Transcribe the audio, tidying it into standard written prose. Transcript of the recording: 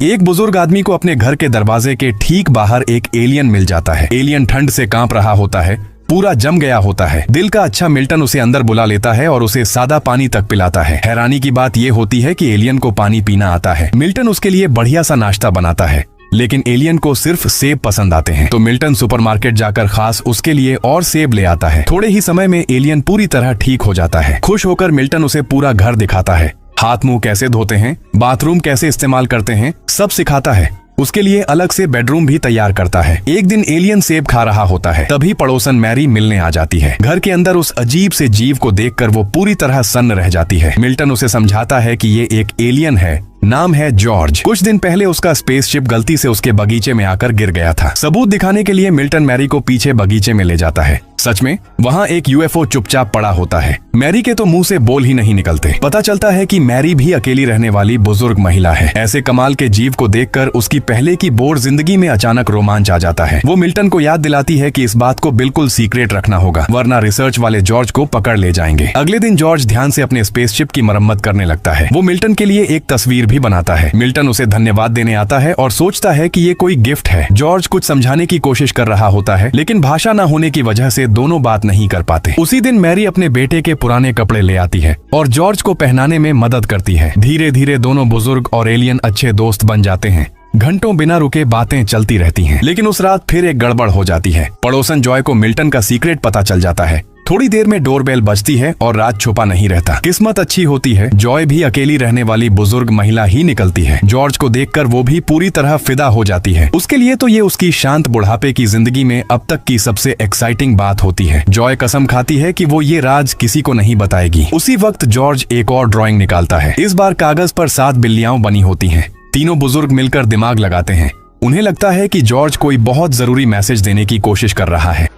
एक बुजुर्ग आदमी को अपने घर के दरवाजे के ठीक बाहर एक एलियन मिल जाता है। एलियन ठंड से कांप रहा होता है, पूरा जम गया होता है। दिल का अच्छा मिल्टन उसे अंदर बुला लेता है और उसे सादा पानी तक पिलाता है। हैरानी की बात यह होती है कि एलियन को पानी पीना आता है। मिल्टन उसके लिए बढ़िया सा नाश्ता बनाता है, लेकिन एलियन को सिर्फ सेब पसंद आते हैं। तो मिल्टन सुपरमार्केट जाकर खास उसके लिए और सेब ले आता है। थोड़े ही समय में एलियन पूरी तरह ठीक हो जाता है। खुश होकर मिल्टन उसे पूरा घर दिखाता है, हाथ मुंह कैसे धोते हैं, बाथरूम कैसे इस्तेमाल करते हैं, सब सिखाता है। उसके लिए अलग से बेडरूम भी तैयार करता है। एक दिन एलियन सेब खा रहा होता है, तभी पड़ोसन मैरी मिलने आ जाती है। घर के अंदर उस अजीब से जीव को देखकर वो पूरी तरह सन्न रह जाती है। मिल्टन उसे समझाता है कि ये एक एलियन है, नाम है जॉर्ज। कुछ दिन पहले उसका स्पेसशिप गलती से उसके बगीचे में आकर गिर गया था। सबूत दिखाने के लिए मिल्टन मैरी को पीछे बगीचे में ले जाता है। सच में वहाँ एक यूएफओ चुपचाप पड़ा होता है। मैरी के तो मुंह से बोल ही नहीं निकलते। पता चलता है कि मैरी भी अकेली रहने वाली बुजुर्ग महिला है। ऐसे कमाल के जीव को देखकर उसकी पहले की बोर जिंदगी में अचानक रोमांच आ जाता है। वो मिल्टन को याद दिलाती है कि इस बात को बिल्कुल सीक्रेट रखना होगा, वरना रिसर्च वाले जॉर्ज को पकड़ ले जाएंगे। अगले दिन जॉर्ज ध्यान से अपने स्पेसशिप की मरम्मत करने लगता है। वो मिल्टन के लिए एक तस्वीर भी बनाता है। मिल्टन उसे धन्यवाद देने आता है और सोचता है कि ये कोई गिफ्ट है। जॉर्ज कुछ समझाने की कोशिश कर रहा होता है, लेकिन भाषा न होने की वजह से दोनों बात नहीं कर पाते। उसी दिन मैरी अपने बेटे के पुराने कपड़े ले आती है और जॉर्ज को पहनाने में मदद करती है। धीरे धीरे दोनों बुजुर्ग और एलियन अच्छे दोस्त बन जाते हैं। घंटों बिना रुके बातें चलती रहती हैं। लेकिन उस रात फिर एक गड़बड़ हो जाती है। पड़ोसन जॉय को मिल्टन का सीक्रेट पता चल जाता है। थोड़ी देर में डोरबेल बजती है और राज छुपा नहीं रहता। किस्मत अच्छी होती है, जॉय भी अकेली रहने वाली बुजुर्ग महिला ही निकलती है। जॉर्ज को देखकर वो भी पूरी तरह फिदा हो जाती है। उसके लिए तो ये उसकी शांत बुढ़ापे की जिंदगी में अब तक की सबसे एक्साइटिंग बात होती है। जॉय कसम खाती है कि वो ये राज किसी को नहीं बताएगी। उसी वक्त जॉर्ज एक और ड्राइंग निकालता है। इस बार कागज पर 7 बिल्लियां बनी होती हैं। तीनों बुजुर्ग मिलकर दिमाग लगाते हैं। उन्हें लगता है कि जॉर्ज कोई बहुत जरूरी मैसेज देने की कोशिश कर रहा है।